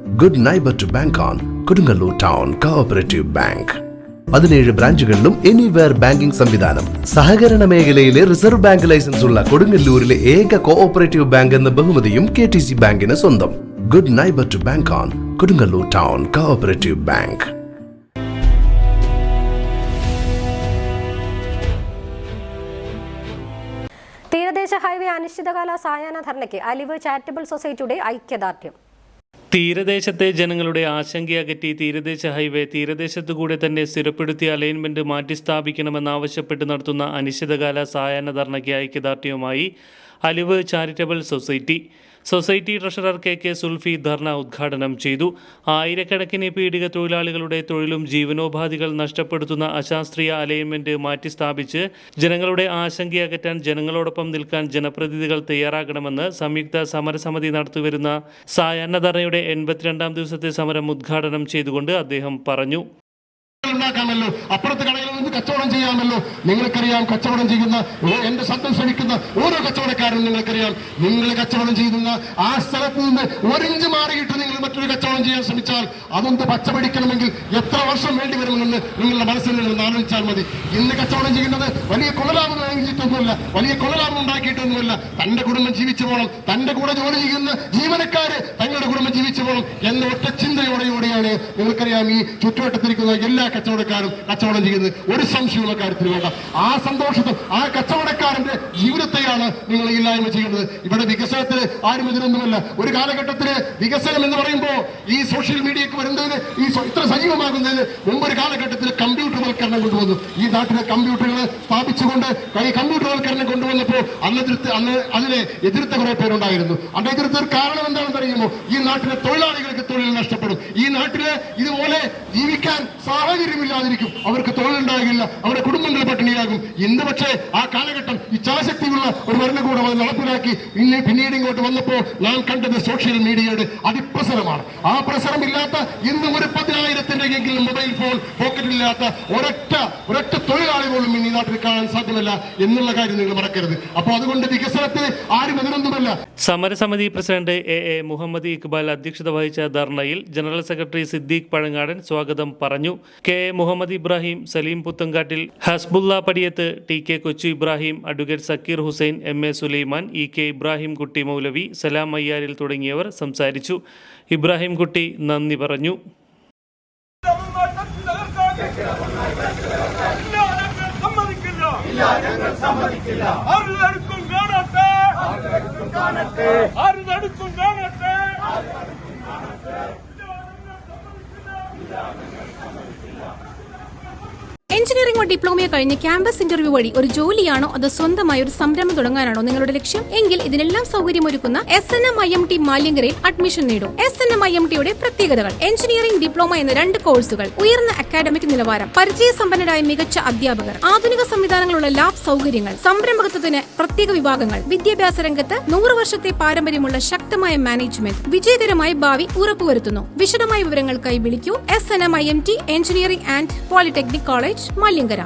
Good neighbour to bank on Kodungallur town cooperative bank. 17 ബ്രാഞ്ചുകളിലും anywhere banking സംവിധാനം. സഹകരണ മേഖലയിലെ റിസർവ് ബാങ്ക് ലൈസൻസ് ഉള്ള കൊടുങ്ങല്ലൂരിലെ ഏക കോഓപ്പറേറ്റീവ് ബാങ്ക് എന്ന ബഹുമതിയും KTC ബാങ്കിന് സ്വന്തം. Good neighbour to bank on Kodungallur town cooperative bank. തീരദേശ ഹൈവേ അനിശ്ചിതകാല സായാഹ്ന ധർണയ്ക്ക് അലിവ് ചാരിറ്റബിൾ സൊസൈറ്റിയുടെ ഐക്യദാർഢ്യം. തീരദേശത്തെ ജനങ്ങളുടെ ആശങ്കയകറ്റി തീരദേശ ഹൈവേ തീരദേശത്തുകൂടെ തന്നെ സ്ഥിരപ്പെടുത്തിയ അലൈൻമെന്റ് മാറ്റിസ്ഥാപിക്കണമെന്നാവശ്യപ്പെട്ട് നടത്തുന്ന അനിശ്ചിതകാല സായാഹ്ന ധർണയ്ക്ക് ഐക്യദാർഢ്യവുമായി Aliv charitable society treasurer KK Sulfi dharna ഉദ്ഘാടനം ചെയ്തു. ആയിരക്കണക്കിന് പീഡിക തൊഴിലാളികളുടെ തൊഴിലും ജീവനോപാധികൾ നഷ്ടപ്പെടുത്തുന്ന അശാസ്ത്രീയ അലൈൻമെന്റ് മാറ്റിസ്ഥാപിച്ച് ജനങ്ങളുടെ ആശങ്കയകറ്റാൻ ജനങ്ങളോടൊപ്പം നിൽക്കാൻ ജനപ്രതിനിധികൾ തയ്യാറാകണമെന്ന് സംയുക്ത സമരസമിതി നടത്തിവരുന്ന സായാഹ്ന ധർണയുടെ 82ാം ദിവസത്തെ സമരം ഉദ്ഘാടനം ചെയ്തുകൊണ്ട് അദ്ദേഹം പറഞ്ഞു. ഉണ്ടാക്കാമല്ലോ, അപ്പുറത്ത് കടയിൽ നിന്ന് കച്ചവടം ചെയ്യാമല്ലോ. നിങ്ങൾക്കറിയാം, കച്ചവടം ചെയ്യുന്ന എന്റെ ശബ്ദം ശ്രമിക്കുന്ന ഓരോ കച്ചവടക്കാരും നിങ്ങൾക്കറിയാം, നിങ്ങൾ കച്ചവടം ചെയ്യുന്ന ആ സ്ഥലത്ത് നിന്ന് 1 ഇഞ്ച് മാറിയിട്ട് നിങ്ങൾ മറ്റൊരു കച്ചവടം ചെയ്യാൻ ശ്രമിച്ചാൽ അതൊന്ന് പച്ചപിടിക്കണമെങ്കിൽ എത്ര വർഷം വേണ്ടി വരുമെന്ന് നിങ്ങളുടെ മനസ്സിൽ നിന്ന് ആലോചിച്ചാൽ മതി. ഇന്ന് കച്ചവടം ചെയ്യുന്നത് വലിയ കൊള്ളലാഭം വാങ്ങിയിട്ടൊന്നുമല്ല, വലിയ കൊള്ളലാഭം ഉണ്ടാക്കിയിട്ടൊന്നുമല്ല. തന്റെ കുടുംബം ജീവിച്ചു പോകണം, തന്റെ കൂടെ ജോലി ചെയ്യുന്ന ജീവനക്കാര് തങ്ങളുടെ കുടുംബം ജീവിച്ചു പോകണം എന്ന ഒറ്റ ചിന്തയോടെയാണ് നിങ്ങൾക്കറിയാം ഈ ചുറ്റുവട്ടത്തിരിക്കുന്ന എല്ലാ കച്ചവടക്കാരും കച്ചവടം ചെയ്യുന്നത്. ഒരു സംശയമുള്ള കാര്യത്തിൽ വേണ്ട. ആ സന്തോഷത്തിൽ ആ കച്ചവടക്കാരന്റെ ജീവിതത്തെയാണ് നിങ്ങൾ ഇല്ലായ്മ ചെയ്യുന്നത്. ഇവിടെ വികസനത്തിന് ആരും എതിരൊന്നുമല്ല. ഒരു കാലഘട്ടത്തില് വികസനം എന്ന് പറയുമ്പോൾ ഈ സോഷ്യൽ മീഡിയക്ക് വരുന്നതിന് ഇത്ര സജീവമാകുന്നതിന് മുമ്പൊരു കാലഘട്ടത്തിൽ കമ്പ്യൂട്ടർവൽക്കരണം കൊണ്ടുവന്നു. ഈ നാട്ടിലെ കമ്പ്യൂട്ടറുകൾ സ്ഥാപിച്ചുകൊണ്ട് കമ്പ്യൂട്ടർവൽക്കരണം കൊണ്ടുവന്നപ്പോൾ അന്ന് അതിനെ എതിർത്ത കുറെ പേരുണ്ടായിരുന്നു. അന്ന് എതിർത്ത കാരണം എന്താണെന്ന് അറിയുമോ? ഈ നാട്ടിലെ തൊഴിലാളികൾക്ക് തൊഴിൽ നഷ്ടപ്പെടും, ഈ നാട്ടില് ഇതുപോലെ ജീവിക്കാൻ സാഹചര്യമില്ലാതിരിക്കും, അവർക്ക് തൊഴിലുണ്ടാകില്ല, അവരുടെ കുടുംബങ്ങൾ പട്ടിണിയാകും. ഇന്ന് പക്ഷേ ആ കാലഘട്ടം ഇച്ഛാശക്തിയുള്ള ഒരു ഭരണകൂടം അത് നടപ്പിലാക്കി പിന്നീട് ഇങ്ങോട്ട് വന്നപ്പോൾ നാം കണ്ടത് സോഷ്യൽ മീഡിയയുടെ അതിപ്രസരമാണ്. ആ പ്രസരമില്ലാത്ത ഇന്ന് ഒരു 10,000-ത്തിന്റെയെങ്കിലും മൊബൈൽ ഫോൺ പോക്കറ്റിലില്ലാത്ത ഒരൊറ്റ തൊഴിലാളി പോലും ഈ നാട്ടിൽ കാണാൻ സാധ്യമല്ല എന്നുള്ള കാര്യം നിങ്ങൾ മറക്കരുത്. അപ്പോൾ അതുകൊണ്ട് വികസനത്തിന് ആരും എതിരൊന്നുമല്ല. സമരസമിതി പ്രസിഡന്റ് AA മുഹമ്മദ് ഇക്ബാൽ അധ്യക്ഷത വഹിച്ച ധർണയിൽ ജനറൽ സെക്രട്ടറി സിദ്ദീഖ് പഴങ്ങാടൻ സ്വാഗതം പറഞ്ഞു. KA Muhammad Ibrahim, Saleem Puthankattil, Hasbulla Padiyath, TK Kochu Ibrahim, advocate Zakir Hussain, MA Sulaiman, EK Ibrahim Kutty Moulavi, സലാം അയ്യാരിൽ തുടങ്ങിയവർ സംസാരിച്ചു. ഇബ്രാഹിം കുട്ടി നന്ദി പറഞ്ഞു. എഞ്ചിനീയറിംഗോ ഡിപ്ലോമയോ കഴിഞ്ഞ് ക്യാമ്പസ് ഇന്റർവ്യൂ വഴി ഒരു ജോലിയാണോ അതോ സ്വന്തമായി ഒരു സംരംഭം തുടങ്ങാനാണോ നിങ്ങളുടെ ലക്ഷ്യം? എങ്കിൽ ഇതിനെല്ലാം സൗകര്യമൊരുക്കുന്ന SNM-IMT മാലിയങ്കരയിൽ അഡ്മിഷൻ നേടും. SNM-IMTയുടെ പ്രത്യേകതകൾ: എഞ്ചിനീയറിംഗ് ഡിപ്ലോമ എന്ന 2 കോഴ്സുകൾ, ഉയർന്ന അക്കാഡമിക് നിലവാരം, പരിചയസമ്പന്നരായ മികച്ച അധ്യാപകർ, ആധുനിക സംവിധാനങ്ങളുള്ള ലാബ് സൗകര്യങ്ങൾ, സംരംഭകത്വത്തിന് പ്രത്യേക വിഭാഗങ്ങൾ, വിദ്യാഭ്യാസ രംഗത്ത് 100 വർഷത്തെ പാരമ്പര്യമുള്ള ശക്തമായ മാനേജ്മെന്റ്, വിജയകരമായ ഭാവി ഉറപ്പുവരുത്തുന്നു. വിശദമായ വിവരങ്ങൾക്കായി വിളിക്കൂ. SNM-IMT engineering and polytechnic college, Maliankara.